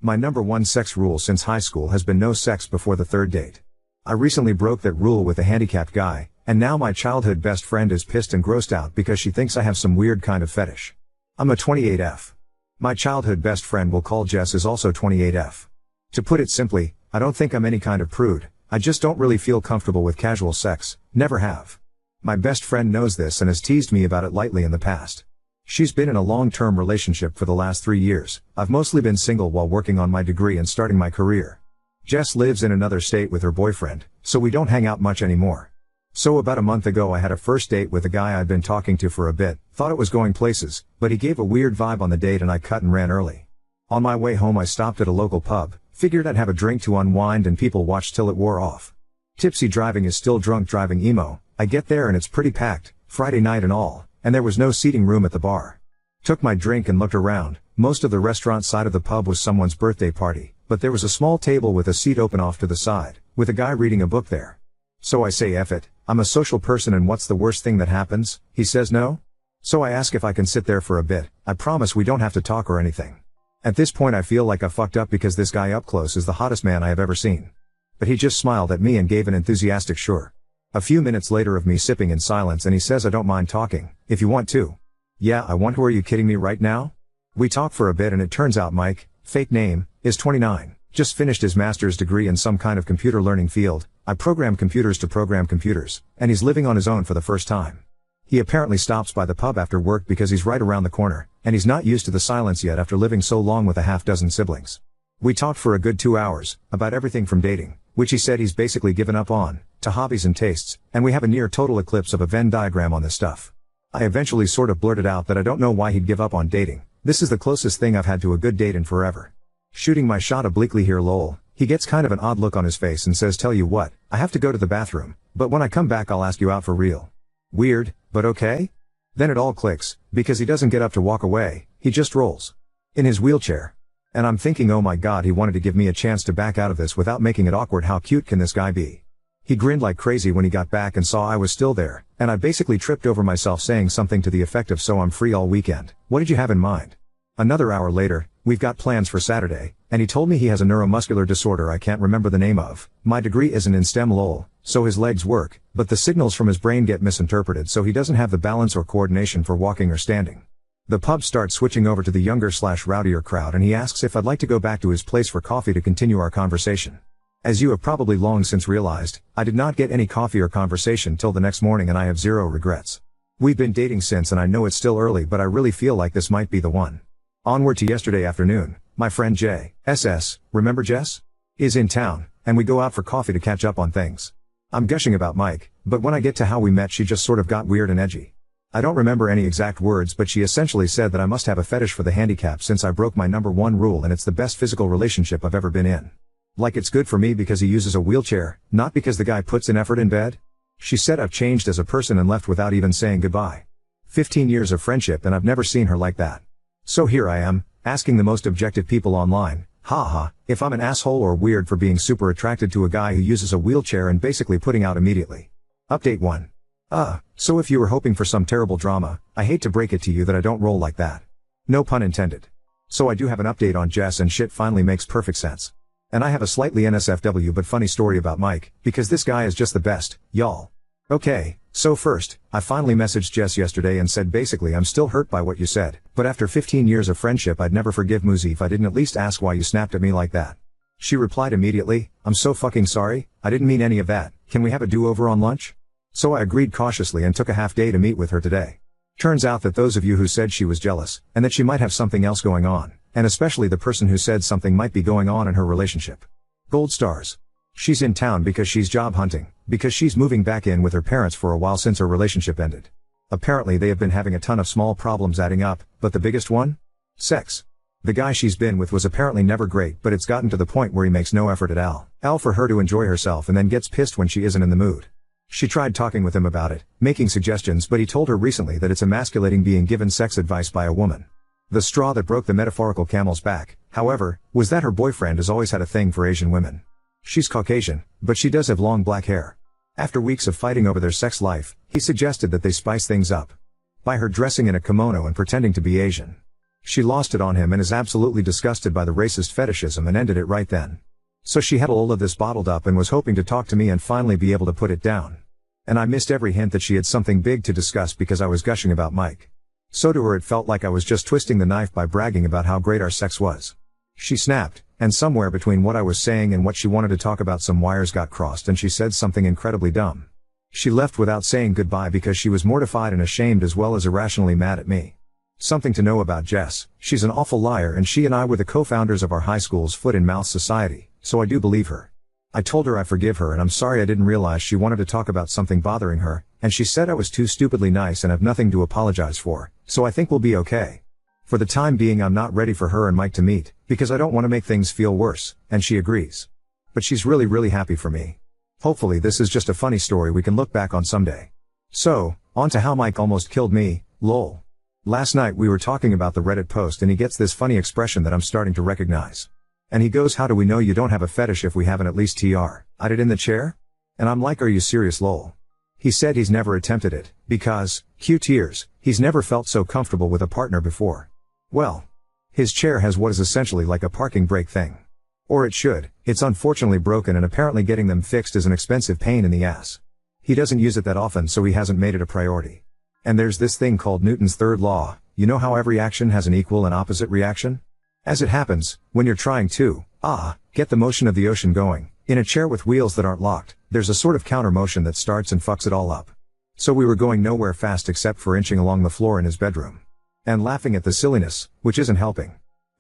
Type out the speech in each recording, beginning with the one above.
My number one sex rule since high school has been no sex before the third date. I recently broke that rule with a handicapped guy, and now my childhood best friend is pissed and grossed out because she thinks I have some weird kind of fetish. I'm a 28F. My childhood best friend we'll call Jess is also 28F. To put it simply, I don't think I'm any kind of prude, I just don't really feel comfortable with casual sex, never have. My best friend knows this and has teased me about it lightly in the past. She's been in a long-term relationship for the last 3 years. I've mostly been single while working on my degree and starting my career. Jess lives in another state with her boyfriend, so we don't hang out much anymore. So about a month ago I had a first date with a guy I'd been talking to for a bit, thought it was going places, but he gave a weird vibe on the date and I cut and ran early. On my way home I stopped at a local pub, figured I'd have a drink to unwind and people watch till it wore off. Tipsy driving is still drunk driving emo. I get there and it's pretty packed, Friday night and all, and there was no seating room at the bar. Took my drink and looked around. Most of the restaurant side of the pub was someone's birthday party, but there was a small table with a seat open off to the side, with a guy reading a book there. So I say F it, I'm a social person and what's the worst thing that happens? He says no? So I ask if I can sit there for a bit. I promise we don't have to talk or anything. At this point I feel like I fucked up because this guy up close is the hottest man I have ever seen. But he just smiled at me and gave an enthusiastic sure. A few minutes later of me sipping in silence and he says I don't mind talking, if you want to. Yeah, I want to. Are you kidding me right now? We talk for a bit and it turns out Mike, fake name, is 29, just finished his master's degree in some kind of computer learning field. I program computers to program computers, and he's living on his own for the first time. He apparently stops by the pub after work because he's right around the corner, and he's not used to the silence yet after living so long with a half-dozen siblings. We talked for a good 2 hours, about everything from dating, which he said he's basically given up on, to hobbies and tastes, and we have a near total eclipse of a Venn diagram on this stuff. I eventually sort of blurted out that I don't know why he'd give up on dating. This is the closest thing I've had to a good date in forever. Shooting my shot obliquely here lol, he gets kind of an odd look on his face and says tell you what, I have to go to the bathroom, but when I come back I'll ask you out for real. Weird, but okay? Then it all clicks, because he doesn't get up to walk away, he just rolls. In his wheelchair. And I'm thinking oh my god he wanted to give me a chance to back out of this without making it awkward. How cute can this guy be? He grinned like crazy when he got back and saw I was still there, and I basically tripped over myself saying something to the effect of so I'm free all weekend, what did you have in mind? Another hour later, we've got plans for Saturday, and he told me he has a neuromuscular disorder I can't remember the name of. My degree isn't in STEM lol, so his legs work, but the signals from his brain get misinterpreted so he doesn't have the balance or coordination for walking or standing. The pub starts switching over to the younger/rowdier crowd and he asks if I'd like to go back to his place for coffee to continue our conversation. As you have probably long since realized, I did not get any coffee or conversation till the next morning and I have zero regrets. We've been dating since and I know it's still early but I really feel like this might be the one. Onward to yesterday afternoon, my friend J.S.S., remember Jess? Is in town, and we go out for coffee to catch up on things. I'm gushing about Mike, but when I get to how we met she just sort of got weird and edgy. I don't remember any exact words but she essentially said that I must have a fetish for the handicapped since I broke my number one rule and it's the best physical relationship I've ever been in. Like it's good for me because he uses a wheelchair, not because the guy puts in effort in bed? She said I've changed as a person and left without even saying goodbye. 15 years of friendship and I've never seen her like that. So here I am, asking the most objective people online, haha, if I'm an asshole or weird for being super attracted to a guy who uses a wheelchair and basically putting out immediately. Update 1. So if you were hoping for some terrible drama, I hate to break it to you that I don't roll like that. No pun intended. So I do have an update on Jess and shit finally makes perfect sense. And I have a slightly NSFW but funny story about Mike, because this guy is just the best, y'all. Okay, so first, I finally messaged Jess yesterday and said basically I'm still hurt by what you said, but after 15 years of friendship I'd never forgive Muzi if I didn't at least ask why you snapped at me like that. She replied immediately, I'm so fucking sorry, I didn't mean any of that, can we have a do-over on lunch? So I agreed cautiously and took a half day to meet with her today. Turns out that those of you who said she was jealous, and that she might have something else going on, and especially the person who said something might be going on in her relationship. Gold stars. She's in town because she's job hunting, because she's moving back in with her parents for a while since her relationship ended. Apparently they have been having a ton of small problems adding up, but the biggest one? Sex. The guy she's been with was apparently never great but it's gotten to the point where he makes no effort at all for her to enjoy herself and then gets pissed when she isn't in the mood. She tried talking with him about it, making suggestions but he told her recently that it's emasculating being given sex advice by a woman. The straw that broke the metaphorical camel's back, however, was that her boyfriend has always had a thing for Asian women. She's Caucasian, but she does have long black hair. After weeks of fighting over their sex life, he suggested that they spice things up by her dressing in a kimono and pretending to be Asian. She lost it on him and is absolutely disgusted by the racist fetishism and ended it right then. So she had all of this bottled up and was hoping to talk to me and finally be able to put it down. And I missed every hint that she had something big to discuss because I was gushing about Mike. So to her it felt like I was just twisting the knife by bragging about how great our sex was. She snapped, and somewhere between what I was saying and what she wanted to talk about some wires got crossed and she said something incredibly dumb. She left without saying goodbye because she was mortified and ashamed as well as irrationally mad at me. Something to know about Jess: she's an awful liar and she and I were the co-founders of our high school's Foot and Mouth Society, so I do believe her. I told her I forgive her and I'm sorry I didn't realize she wanted to talk about something bothering her, and she said I was too stupidly nice and have nothing to apologize for, so I think we'll be okay. For the time being I'm not ready for her and Mike to meet, because I don't want to make things feel worse, and she agrees. But she's really happy for me. Hopefully this is just a funny story we can look back on someday. So, on to how Mike almost killed me, lol. Last night we were talking about the Reddit post and he gets this funny expression that I'm starting to recognize. And he goes, "How do we know you don't have a fetish if we haven't at least I'd it in the chair?" And I'm like, "Are you serious, lol?" He said he's never attempted it, because, cue tears, he's never felt so comfortable with a partner before. Well, his chair has what is essentially like a parking brake thing. Or it should. It's unfortunately broken and apparently getting them fixed is an expensive pain in the ass. He doesn't use it that often so he hasn't made it a priority. And there's this thing called Newton's third law. You know how every action has an equal and opposite reaction? As it happens, when you're trying to, get the motion of the ocean going, in a chair with wheels that aren't locked, there's a sort of counter motion that starts and fucks it all up. So we were going nowhere fast except for inching along the floor in his bedroom. And laughing at the silliness, which isn't helping.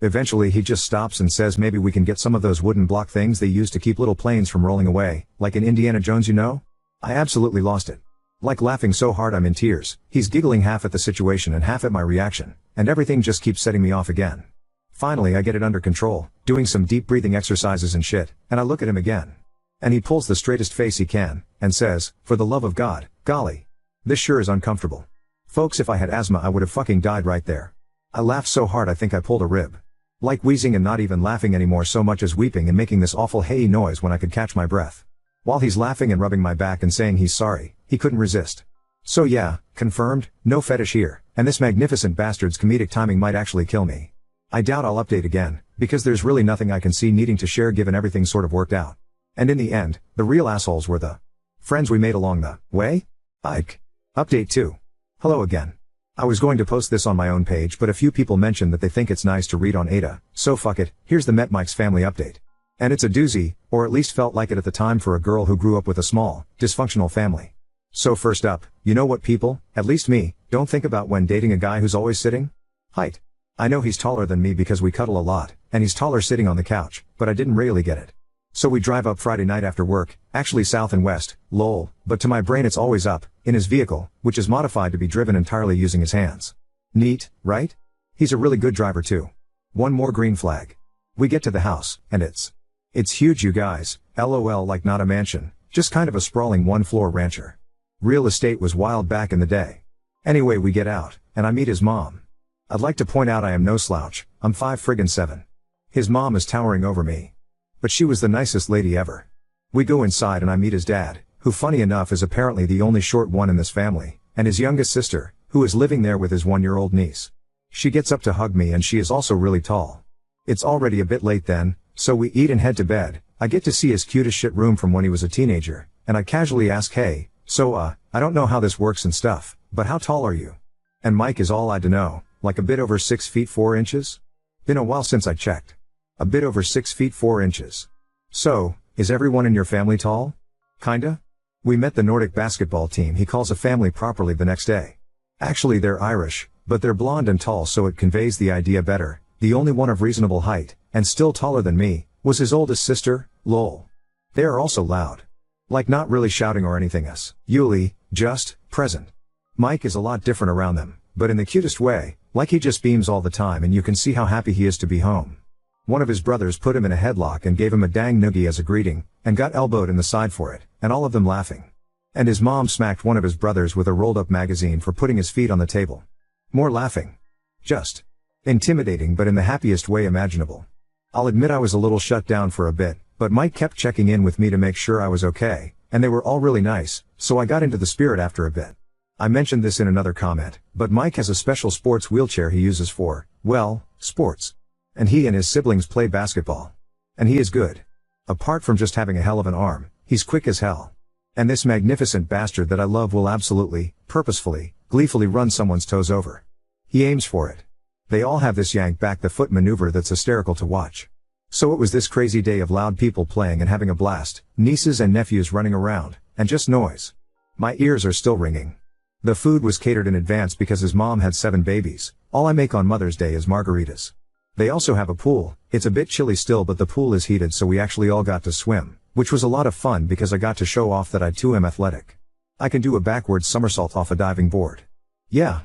Eventually he just stops and says maybe we can get some of those wooden block things they use to keep little planes from rolling away, like in Indiana Jones, you know? I absolutely lost it. Like laughing so hard I'm in tears. He's giggling half at the situation and half at my reaction, and everything just keeps setting me off again. Finally I get it under control, doing some deep breathing exercises and shit, and I look at him again. And he pulls the straightest face he can, and says, "For the love of God, golly. This sure is uncomfortable." Folks, if I had asthma I would have fucking died right there. I laughed so hard I think I pulled a rib. Like wheezing and not even laughing anymore so much as weeping and making this awful hey noise when I could catch my breath. While he's laughing and rubbing my back and saying he's sorry, he couldn't resist. So yeah, confirmed, no fetish here, and this magnificent bastard's comedic timing might actually kill me. I doubt I'll update again, because there's really nothing I can see needing to share given everything sort of worked out. And in the end, the real assholes were the friends we made along the way. Ike. Update 2. Hello again. I was going to post this on my own page but a few people mentioned that they think it's nice to read on Ada, so fuck it, here's the Met Mike's family update. And it's a doozy, or at least felt like it at the time for a girl who grew up with a small, dysfunctional family. So first up, you know what people, at least me, don't think about when dating a guy who's always sitting? Height. I know he's taller than me because we cuddle a lot, and he's taller sitting on the couch, but I didn't really get it. So we drive up Friday night after work, actually south and west, lol, but to my brain it's always up, in his vehicle, which is modified to be driven entirely using his hands. Neat, right? He's a really good driver too. One more green flag. We get to the house, and it's huge, you guys, lol, like not a mansion, just kind of a sprawling one-floor rancher. Real estate was wild back in the day. Anyway, we get out, and I meet his mom. I'd like to point out I am no slouch, I'm 5'7". His mom is towering over me. But she was the nicest lady ever. We go inside and I meet his dad, who funny enough is apparently the only short one in this family, and his youngest sister, who is living there with his 1-year-old niece. She gets up to hug me and she is also really tall. It's already a bit late then, so we eat and head to bed. I get to see his cute as shit room from when he was a teenager, and I casually ask, "Hey, so I don't know how this works and stuff, but how tall are you?" And Mike is all I'd to know, like a bit over 6 feet 4 inches? Been a while since I checked. A bit over 6 feet 4 inches. So, is everyone in your family tall? Kinda? We met the Nordic basketball team he calls a family properly the next day. Actually they're Irish, but they're blonde and tall so it conveys the idea better. The only one of reasonable height, and still taller than me, was his oldest sister, lol. They are also loud. Like not really shouting or anything Yuli, just, present. Mike is a lot different around them, but in the cutest way, like he just beams all the time and you can see how happy he is to be home. One of his brothers put him in a headlock and gave him a dang noogie as a greeting, and got elbowed in the side for it, and all of them laughing. And his mom smacked one of his brothers with a rolled-up magazine for putting his feet on the table. More laughing. Just intimidating but in the happiest way imaginable. I'll admit I was a little shut down for a bit, but Mike kept checking in with me to make sure I was okay, and they were all really nice, so I got into the spirit after a bit. I mentioned this in another comment, but Mike has a special sports wheelchair he uses for, well, sports. And he and his siblings play basketball. And he is good. Apart from just having a hell of an arm, he's quick as hell. And this magnificent bastard that I love will absolutely, purposefully, gleefully run someone's toes over. He aims for it. They all have this yank back the foot maneuver that's hysterical to watch. So it was this crazy day of loud people playing and having a blast, nieces and nephews running around, and just noise. My ears are still ringing. The food was catered in advance because his mom had 7 babies. All I make on Mother's Day is margaritas. They also have a pool. It's a bit chilly still, but the pool is heated, so we actually all got to swim, which was a lot of fun because I got to show off that I too am athletic. I can do a backwards somersault off a diving board. Yeah.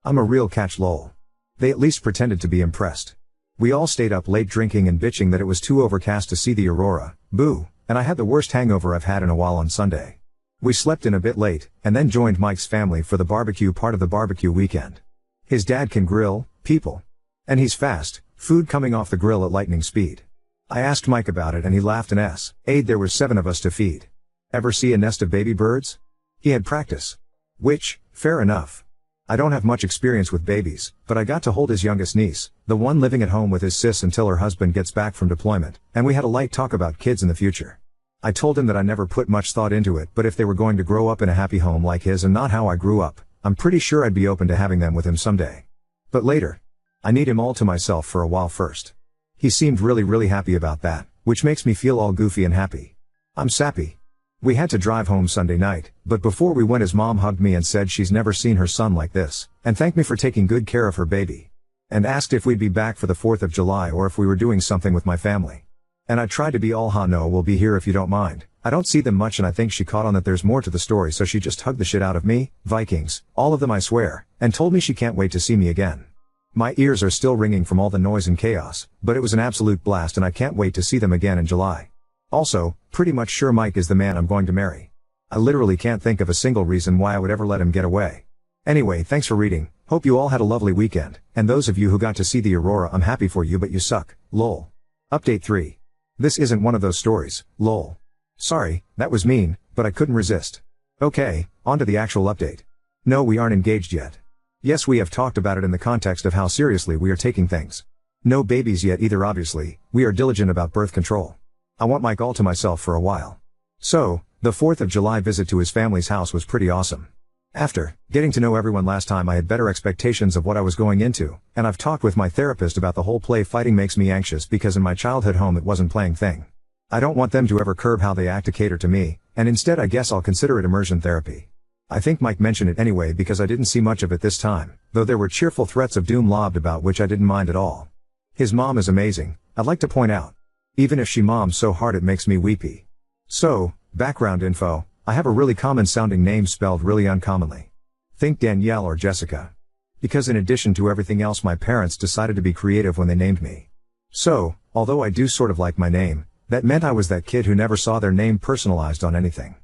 I'm a real catch, lol. They at least pretended to be impressed. We all stayed up late drinking and bitching that it was too overcast to see the aurora, boo, and I had the worst hangover I've had in a while on Sunday. We slept in a bit late, and then joined Mike's family for the barbecue part of the barbecue weekend. His dad can grill, people. And he's fast, food coming off the grill at lightning speed. I asked Mike about it and he laughed and said there were 7 of us to feed. Ever see a nest of baby birds? He had practice. Which, fair enough. I don't have much experience with babies, but I got to hold his youngest niece, the one living at home with his sis until her husband gets back from deployment, and we had a light talk about kids in the future. I told him that I never put much thought into it, but if they were going to grow up in a happy home like his and not how I grew up, I'm pretty sure I'd be open to having them with him someday. But later. I need him all to myself for a while first. He seemed really happy about that, which makes me feel all goofy and happy. I'm sappy. We had to drive home Sunday night, but before we went his mom hugged me and said she's never seen her son like this, and thanked me for taking good care of her baby. And asked if we'd be back for the 4th of July or if we were doing something with my family. And I tried to be all no, we'll be here if you don't mind. I don't see them much and I think she caught on that there's more to the story, so she just hugged the shit out of me, Vikings, all of them I swear, and told me she can't wait to see me again. My ears are still ringing from all the noise and chaos, but it was an absolute blast and I can't wait to see them again in July. Also, pretty much sure Mike is the man I'm going to marry. I literally can't think of a single reason why I would ever let him get away. Anyway, thanks for reading, hope you all had a lovely weekend, and those of you who got to see the aurora, I'm happy for you, but you suck, lol. Update 3. This isn't one of those stories, lol. Sorry, that was mean, but I couldn't resist. Okay, on to the actual update. No, we aren't engaged yet. Yes, we have talked about it in the context of how seriously we are taking things. No babies yet either, obviously, we are diligent about birth control. I want Mike all to myself for a while. So, the 4th of July visit to his family's house was pretty awesome. After getting to know everyone last time, I had better expectations of what I was going into, and I've talked with my therapist about the whole play fighting makes me anxious because in my childhood home it wasn't playing thing. I don't want them to ever curb how they act to cater to me, and instead I guess I'll consider it immersion therapy. I think Mike mentioned it anyway because I didn't see much of it this time, though there were cheerful threats of doom lobbed about which I didn't mind at all. His mom is amazing, I'd like to point out. Even if she moms so hard it makes me weepy. So, background info, I have a really common sounding name spelled really uncommonly. Think Danielle or Jessica. Because in addition to everything else my parents decided to be creative when they named me. So, although I do sort of like my name, that meant I was that kid who never saw their name personalized on anything.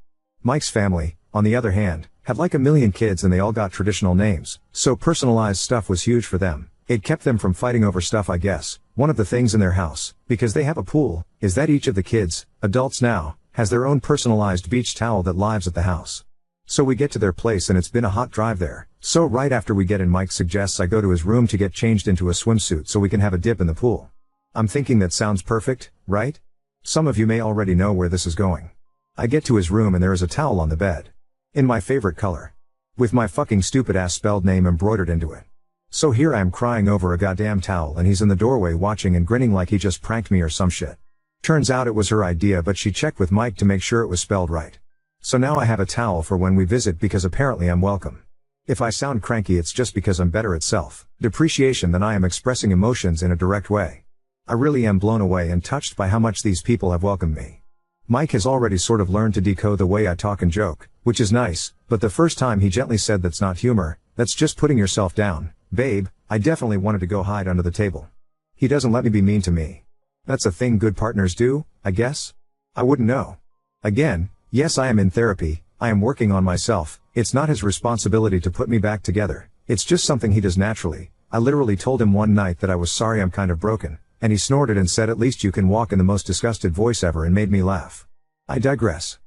Mike's family, on the other hand, had like a million kids and they all got traditional names, so personalized stuff was huge for them. It kept them from fighting over stuff, I guess. One of the things in their house, because they have a pool, is that each of the kids, adults now, has their own personalized beach towel that lives at the house. So we get to their place and it's been a hot drive there, so right after we get in Mike suggests I go to his room to get changed into a swimsuit so we can have a dip in the pool. I'm thinking that sounds perfect, right? Some of you may already know where this is going. I get to his room and there is a towel on the bed. In my favorite color. With my fucking stupid ass spelled name embroidered into it. So here I am crying over a goddamn towel and he's in the doorway watching and grinning like he just pranked me or some shit. Turns out it was her idea, but she checked with Mike to make sure it was spelled right. So now I have a towel for when we visit because apparently I'm welcome. If I sound cranky it's just because I'm better at self-depreciation than I am expressing emotions in a direct way. I really am blown away and touched by how much these people have welcomed me. Mike has already sort of learned to decode the way I talk and joke, which is nice, but the first time he gently said that's not humor, that's just putting yourself down, babe, I definitely wanted to go hide under the table. He doesn't let me be mean to me. That's a thing good partners do, I guess? I wouldn't know. Again, yes, I am in therapy, I am working on myself, it's not his responsibility to put me back together, it's just something he does naturally. I literally told him one night that I was sorry I'm kind of broken, and he snorted and said at least you can walk in the most disgusted voice ever and made me laugh. I digress.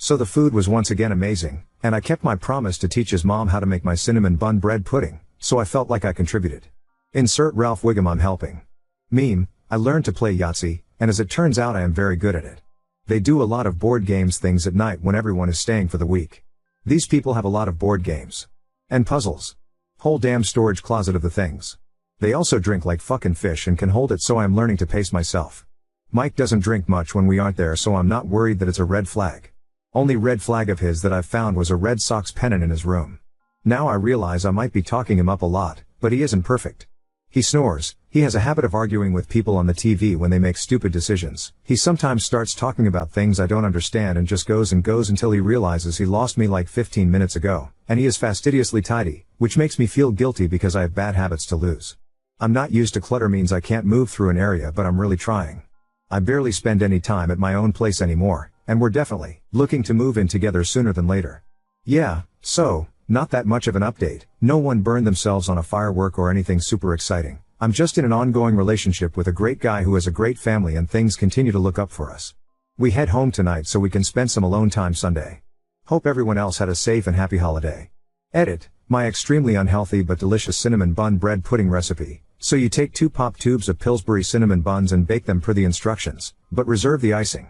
So the food was once again amazing, and I kept my promise to teach his mom how to make my cinnamon bun bread pudding, so I felt like I contributed. Insert Ralph Wiggum I'm helping. Meme, I learned to play Yahtzee, and as it turns out I am very good at it. They do a lot of board games things at night when everyone is staying for the week. These people have a lot of board games. And puzzles. Whole damn storage closet of the things. They also drink like fucking fish and can hold it, so I'm learning to pace myself. Mike doesn't drink much when we aren't there, so I'm not worried that it's a red flag. Only red flag of his that I've found was a Red Sox pennant in his room. Now I realize I might be talking him up a lot, but he isn't perfect. He snores, he has a habit of arguing with people on the TV when they make stupid decisions. He sometimes starts talking about things I don't understand and just goes and goes until he realizes he lost me like 15 minutes ago, and he is fastidiously tidy, which makes me feel guilty because I have bad habits to lose. I'm not used to clutter means I can't move through an area, but I'm really trying. I barely spend any time at my own place anymore, and we're definitely looking to move in together sooner than later. Yeah, so, not that much of an update, no one burned themselves on a firework or anything super exciting. I'm just in an ongoing relationship with a great guy who has a great family and things continue to look up for us. We head home tonight so we can spend some alone time Sunday. Hope everyone else had a safe and happy holiday. Edit, my extremely unhealthy but delicious cinnamon bun bread pudding recipe. So you take 2 pop tubes of Pillsbury cinnamon buns and bake them per the instructions, but reserve the icing.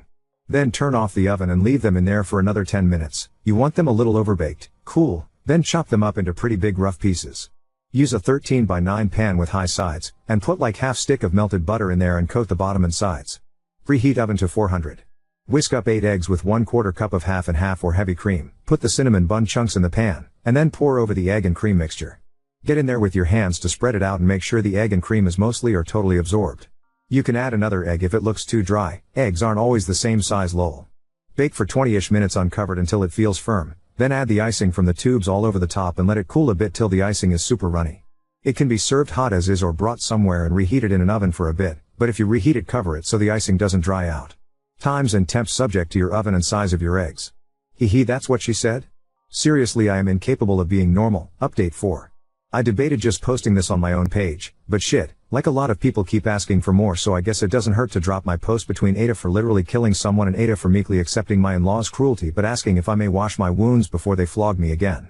Then turn off the oven and leave them in there for another 10 minutes. You want them a little overbaked, cool, then chop them up into pretty big rough pieces. Use a 13x9 pan with high sides, and put like half stick of melted butter in there and coat the bottom and sides. Preheat oven to 400. Whisk up 8 eggs with 1/4 cup of half and half or heavy cream. Put the cinnamon bun chunks in the pan, and then pour over the egg and cream mixture. Get in there with your hands to spread it out and make sure the egg and cream is mostly or totally absorbed. You can add another egg if it looks too dry, eggs aren't always the same size lol. Bake for 20-ish minutes uncovered until it feels firm, then add the icing from the tubes all over the top and let it cool a bit till the icing is super runny. It can be served hot as is or brought somewhere and reheated in an oven for a bit, but if you reheat it cover it so the icing doesn't dry out. Times and temps subject to your oven and size of your eggs. Hee that's what she said? Seriously I am incapable of being normal, update 4. I debated just posting this on my own page, but shit, like a lot of people keep asking for more, so I guess it doesn't hurt to drop my post between Ada for literally killing someone and Ada for meekly accepting my in-laws' cruelty but asking if I may wash my wounds before they flog me again.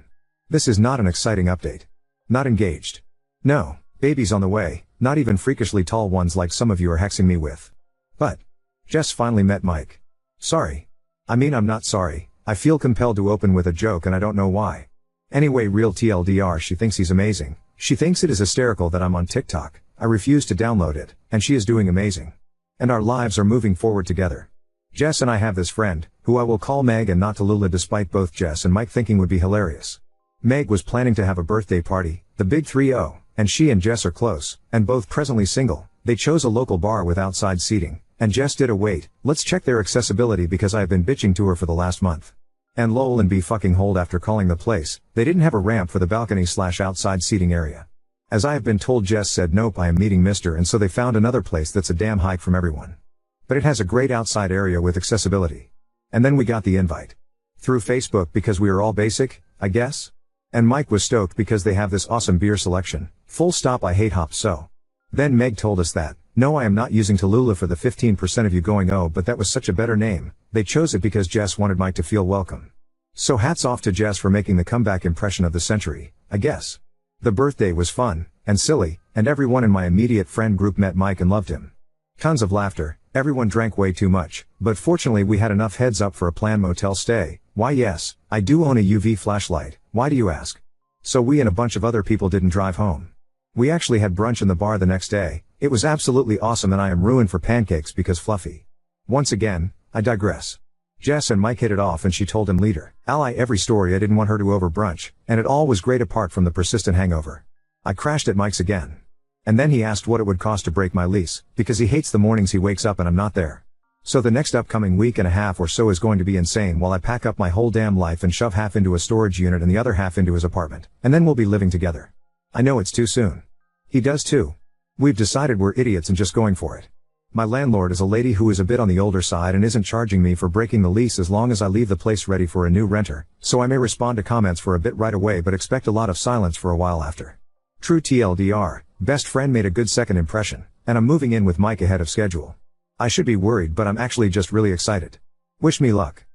This is not an exciting update. Not engaged. No, babies on the way, not even freakishly tall ones like some of you are hexing me with. But Jess finally met Mike. Sorry. I mean I'm not sorry, I feel compelled to open with a joke and I don't know why. Anyway, real TLDR, she thinks he's amazing. She thinks it is hysterical that I'm on TikTok. I refuse to download it, and she is doing amazing. And our lives are moving forward together. Jess and I have this friend, who I will call Meg and not Tallulah despite both Jess and Mike thinking would be hilarious. Meg was planning to have a birthday party, the big 3-0, and she and Jess are close, and both presently single. They chose a local bar with outside seating, and Jess did a wait, let's check their accessibility because I have been bitching to her for the last month. And lol and be fucking hold after calling the place, they didn't have a ramp for the balcony/outside seating area. As I have been told, Jess said nope, I am meeting Mr. and so they found another place that's a damn hike from everyone. But it has a great outside area with accessibility. And then we got the invite. Through Facebook because we are all basic, I guess? And Mike was stoked because they have this awesome beer selection, full stop I hate hops so. Then Meg told us that, no I am not using Tallulah for the 15% of you going oh but that was such a better name, they chose it because Jess wanted Mike to feel welcome. So hats off to Jess for making the comeback impression of the century, I guess. The birthday was fun, and silly, and everyone in my immediate friend group met Mike and loved him. Tons of laughter, everyone drank way too much, but fortunately we had enough heads up for a planned motel stay. Why yes, I do own a UV flashlight, why do you ask? So we and a bunch of other people didn't drive home. We actually had brunch in the bar the next day, it was absolutely awesome and I am ruined for pancakes because fluffy. Once again, I digress. Jess and Mike hit it off and she told him leader, ally every story I didn't want her to over brunch, and it all was great apart from the persistent hangover. I crashed at Mike's again. And then he asked what it would cost to break my lease, because he hates the mornings he wakes up and I'm not there. So the next upcoming week and a half or so is going to be insane while I pack up my whole damn life and shove half into a storage unit and the other half into his apartment, and then we'll be living together. I know it's too soon. He does too. We've decided we're idiots and just going for it. My landlord is a lady who is a bit on the older side and isn't charging me for breaking the lease as long as I leave the place ready for a new renter, so I may respond to comments for a bit right away but expect a lot of silence for a while after. True TLDR, best friend made a good second impression, and I'm moving in with Mike ahead of schedule. I should be worried but I'm actually just really excited. Wish me luck.